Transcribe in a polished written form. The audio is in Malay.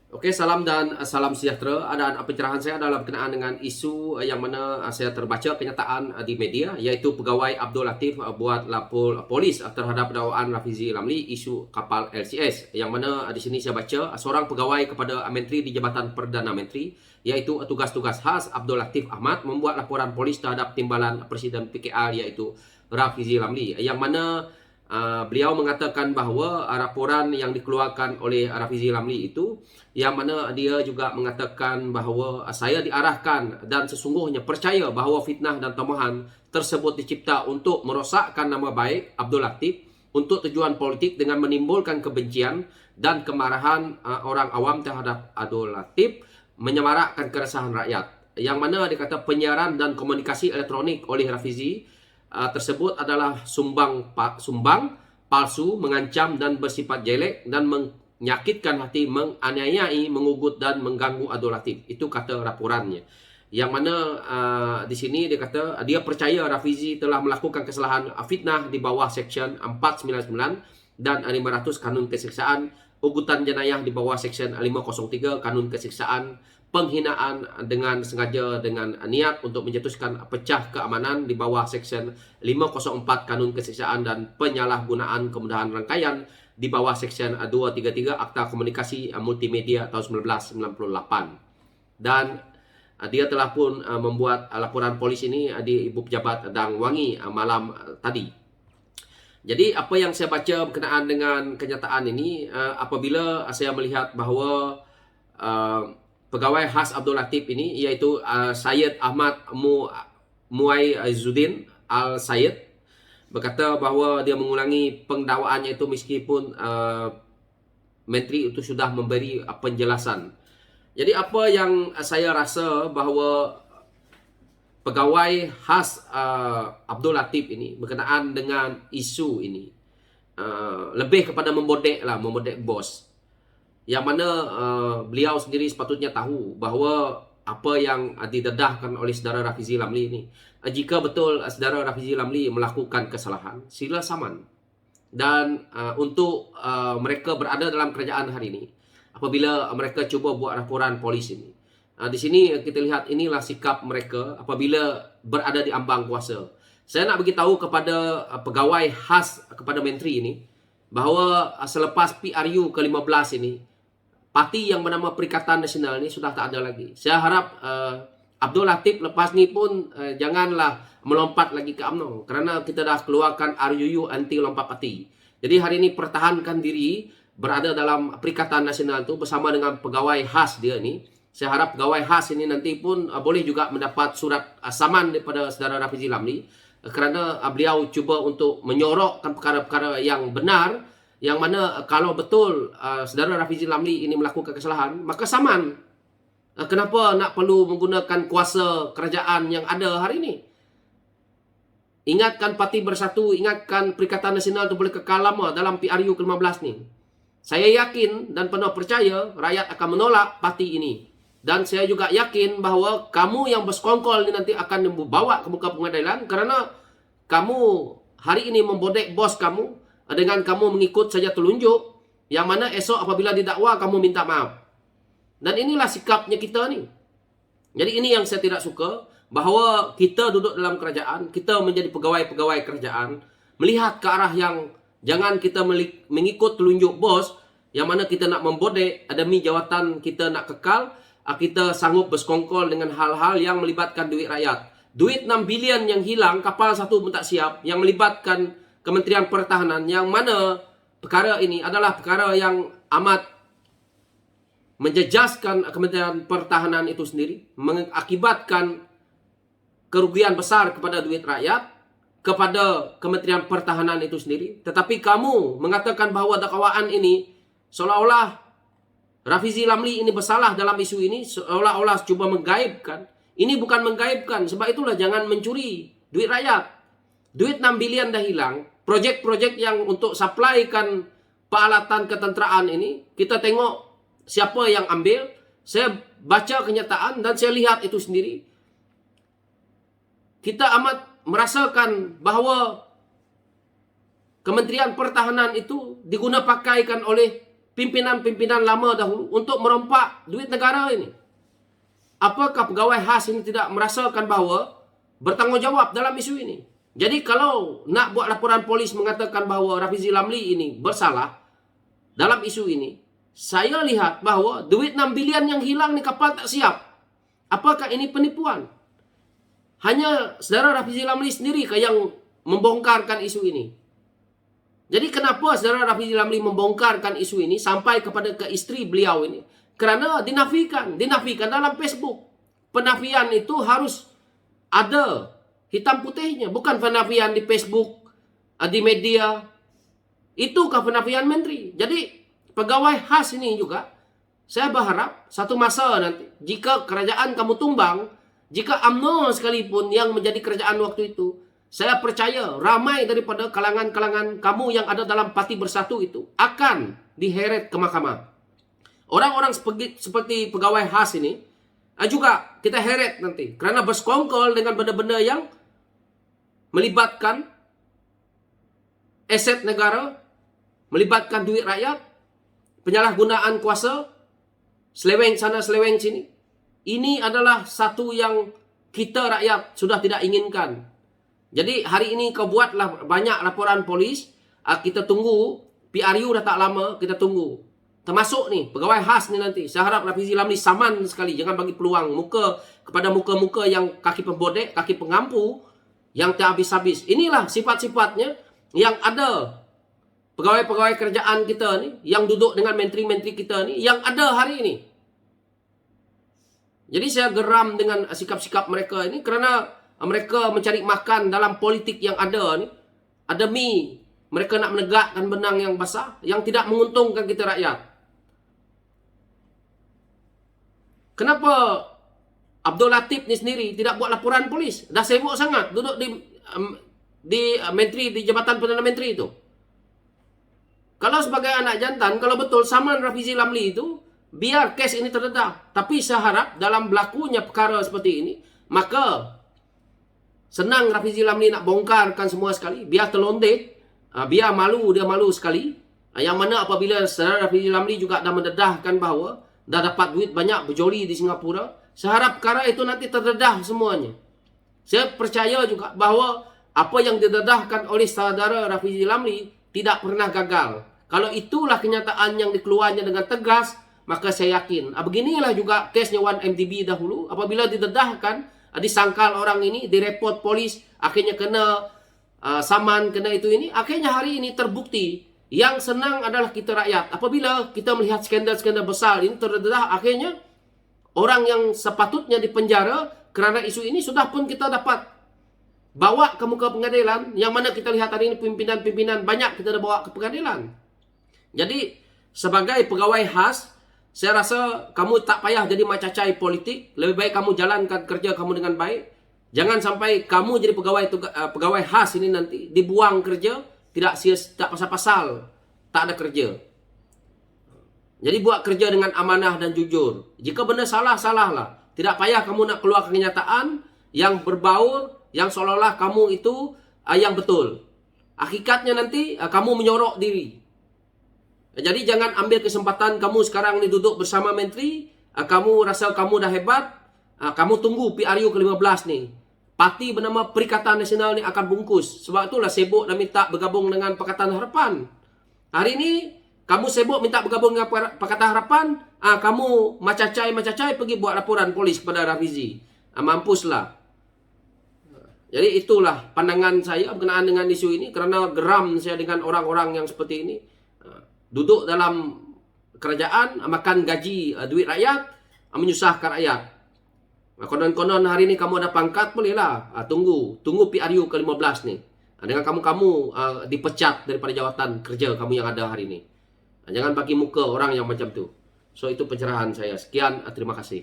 Oke, salam dan salam sejahtera. Dan pencerahan saya adalah berkenaan dengan isu yang mana saya terbaca kenyataan di media, iaitu pegawai Abdul Latif buat lapor polis terhadap dakwaan Rafizi Ramli isu kapal LCS. Yang mana di sini saya baca seorang pegawai kepada Menteri di Jabatan Perdana Menteri, iaitu tugas-tugas khas Abdul Latif Ahmad, membuat laporan polis terhadap timbalan Presiden PKR iaitu Rafizi Ramli. Yang mana beliau mengatakan bahawa laporan yang dikeluarkan oleh Rafizi Ramli itu, yang mana dia juga mengatakan bahawa saya diarahkan dan sesungguhnya percaya bahawa fitnah dan tomahan tersebut dicipta untuk merosakkan nama baik Abdul Latif untuk tujuan politik dengan menimbulkan kebencian dan kemarahan orang awam terhadap Abdul Latif, menyemarakkan keresahan rakyat. Yang mana dikata penyiaran dan komunikasi elektronik oleh Rafizi tersebut adalah sumbang palsu, mengancam dan bersifat jelek dan menyakitkan hati, menganiayai, mengugut dan mengganggu Abdul Latif. Itu kata laporannya. Yang mana di sini dia kata dia percaya Rafizi telah melakukan kesalahan fitnah di bawah Seksyen 499 dan 500 Kanun Keseksaan, ugutan jenayah di bawah Seksyen 503 Kanun Keseksaan, penghinaan dengan sengaja dengan niat untuk mencetuskan pecah keamanan di bawah Seksyen 504 Kanun Keseksaan, dan penyalahgunaan kemudahan rangkaian di bawah Seksyen 233 Akta Komunikasi Multimedia tahun 1998. Dan dia telah pun membuat laporan polis ini di Ibu Pejabat Dang Wangi malam tadi. Jadi apa yang saya baca berkenaan dengan kenyataan ini, apabila saya melihat bahawa pegawai khas Abdul Latif ini, iaitu Syed Ahmad Muaizuddin Al-Syed, berkata bahawa dia mengulangi pendakwaannya itu meskipun menteri itu sudah memberi penjelasan. Jadi apa yang saya rasa bahawa pegawai khas Abdul Latif ini berkenaan dengan isu ini lebih kepada membodek bos. Yang mana beliau sendiri sepatutnya tahu bahawa apa yang didedahkan oleh saudara Rafizi Ramli ini, jika betul saudara Rafizi Ramli melakukan kesalahan, sila saman. Dan untuk mereka berada dalam kerajaan hari ini, apabila mereka cuba buat laporan polis ini, di sini kita lihat inilah sikap mereka apabila berada di ambang kuasa. Saya nak beritahu kepada pegawai khas kepada menteri ini bahawa selepas PRU ke-15 ini, parti yang bernama Perikatan Nasional ini sudah tak ada lagi. Saya harap Abdul Latif lepas ni pun janganlah melompat lagi ke UMNO, kerana kita dah keluarkan RUU anti lompat parti. Jadi hari ini pertahankan diri berada dalam Perikatan Nasional tu bersama dengan pegawai khas dia ni. Saya harap pegawai khas ini nanti pun boleh juga mendapat surat saman daripada saudara Rafizi Ramli, kerana beliau cuba untuk menyorokkan perkara-perkara yang benar, yang mana kalau betul saudara Rafizi Ramli ini melakukan kesalahan, maka saman. Kenapa nak perlu menggunakan kuasa kerajaan yang ada hari ini? Ingatkan Parti Bersatu, ingatkan Perikatan Nasional itu boleh kekal lama dalam PRU ke-15 ni. Saya yakin dan penuh percaya rakyat akan menolak parti ini. Dan saya juga yakin bahawa kamu yang bersekongkol ni nanti akan dibawa ke muka pengadilan, kerana kamu hari ini membodek bos kamu dengan kamu mengikut saja telunjuk, yang mana esok apabila didakwa kamu minta maaf. Dan inilah sikapnya kita ni. Jadi ini yang saya tidak suka, bahawa kita duduk dalam kerajaan, kita menjadi pegawai-pegawai kerajaan, melihat ke arah yang jangan kita mengikut telunjuk bos, yang mana kita nak membodek demi jawatan kita nak kekal, kita sanggup bersekongkol dengan hal-hal yang melibatkan duit rakyat. Duit 6 bilion yang hilang, kapal satu pun tak siap, yang melibatkan Kementerian Pertahanan, yang mana perkara ini adalah perkara yang amat menjejaskan Kementerian Pertahanan itu sendiri, mengakibatkan kerugian besar kepada duit rakyat, kepada Kementerian Pertahanan itu sendiri. Tetapi kamu mengatakan bahawa dakwaan ini seolah-olah Rafizi Ramli ini bersalah dalam isu ini, seolah-olah cuba menggaibkan. Ini bukan menggaibkan, sebab itulah jangan mencuri duit rakyat. Duit 6 bilion dah hilang. Projek-projek yang untuk supplykan peralatan ketenteraan ini, kita tengok siapa yang ambil. Saya baca kenyataan dan saya lihat itu sendiri. Kita amat merasakan bahawa Kementerian Pertahanan itu diguna pakaikan oleh pimpinan-pimpinan lama dahulu untuk merompak duit negara ini. Apakah pegawai khas ini tidak merasakan bahawa bertanggung jawab dalam isu ini? Jadi kalau nak buat laporan polis mengatakan bahawa Rafizi Lamli ini bersalah dalam isu ini, saya lihat bahawa duit 6 bilion yang hilang ni kapal tak siap. Apakah ini penipuan? Hanya saudara Rafizi Lamli sendiri yang membongkarkan isu ini. Jadi kenapa saudara Rafizi Lamli membongkarkan isu ini sampai kepada ke isteri beliau ini? Kerana dinafikan dalam Facebook. Penafian itu harus ada hitam putihnya, bukan penafian di Facebook, di media. Itukah penafian menteri? Jadi pegawai khas ini juga, saya berharap satu masa nanti, jika kerajaan kamu tumbang, jika UMNO sekalipun yang menjadi kerajaan waktu itu, saya percaya ramai daripada kalangan-kalangan kamu yang ada dalam Parti Bersatu itu akan diheret ke mahkamah. Orang-orang seperti pegawai khas ini juga kita heret nanti kerana bersekongkol dengan benda-benda yang melibatkan aset negara, melibatkan duit rakyat, penyalahgunaan kuasa, seleweng sana seleweng sini. Ini adalah satu yang kita rakyat sudah tidak inginkan. Jadi hari ini kau buatlah banyak laporan polis, kita tunggu. PRU dah tak lama, kita tunggu. Termasuk ni pegawai khas ni nanti. Saya harap Rafizi Lamli saman sekali, jangan bagi peluang kepada muka-muka yang kaki pembodek, kaki pengampu, yang tak habis-habis. Inilah sifat-sifatnya yang ada pegawai-pegawai kerajaan kita ni, yang duduk dengan menteri-menteri kita ni, yang ada hari ini. Jadi saya geram dengan sikap-sikap mereka ini kerana mereka mencari makan dalam politik yang ada ni. Demi mereka nak menegakkan benang yang basah yang tidak menguntungkan kita rakyat. Kenapa Abdul Latif ni sendiri tidak buat laporan polis? Dah sibuk sangat duduk di menteri, di Jabatan Perdana Menteri itu. Kalau sebagai anak jantan, kalau betul saman Rafizi Lamli itu, biar kes ini terdedah. Tapi saya harap dalam berlakunya perkara seperti ini, maka senang Rafizi Lamli nak bongkarkan semua sekali, biar terlondeh, biar malu, dia malu sekali. Yang mana apabila saudara Rafizi Lamli juga dah mendedahkan bahawa dah dapat duit banyak berjoli di Singapura, saya harap perkara itu nanti terdedah semuanya. Saya percaya juga bahawa apa yang didedahkan oleh saudara Rafizi Lamli tidak pernah gagal. Kalau itulah kenyataan yang dikeluarnya dengan tegas, maka saya yakin. Beginilah juga kesnya 1MDB dahulu. Apabila didedahkan, disangkal orang ini, direport polis, akhirnya kena saman, kena itu ini. Akhirnya hari ini terbukti. Yang senang adalah kita rakyat. Apabila kita melihat skandal-skandal besar ini terdedah, akhirnya orang yang sepatutnya dipenjara kerana isu ini sudah pun kita dapat bawa ke muka pengadilan. Yang mana kita lihat hari ini pimpinan-pimpinan banyak kita dah bawa ke pengadilan. Jadi sebagai pegawai khas, saya rasa kamu tak payah jadi macacai politik. Lebih baik kamu jalankan kerja kamu dengan baik. Jangan sampai kamu jadi pegawai khas ini nanti dibuang kerja, tak pasal-pasal, tak ada kerja. Jadi buat kerja dengan amanah dan jujur. Jika benda salah, salahlah. Tidak payah kamu nak keluar kenyataan yang berbaur, yang seolah-olah kamu itu yang betul. Hakikatnya nanti kamu menyorok diri. Jadi jangan ambil kesempatan kamu sekarang ni duduk bersama menteri, kamu rasa kamu dah hebat, kamu tunggu PRU ke-15 ni. Parti bernama Perikatan Nasional ni akan bungkus. Sebab itulah sibuk dan minta bergabung dengan Pakatan Harapan. Hari ini kamu sibuk minta bergabung dengan Pakatan Harapan, kamu macacai pergi buat laporan polis kepada Rafizi. Mampuslah. Jadi itulah pandangan saya berkenaan dengan isu ini, kerana geram saya dengan orang-orang yang seperti ini. Duduk dalam kerajaan, makan gaji duit rakyat, menyusahkan rakyat. Konon-konon hari ni kamu ada pangkat, bolehlah. Tunggu PRU ke-15 ni. Dengan kamu dipecat daripada jawatan kerja kamu yang ada hari ni. Jangan bagi muka orang yang macam tu. So itu pencerahan saya. Sekian, terima kasih.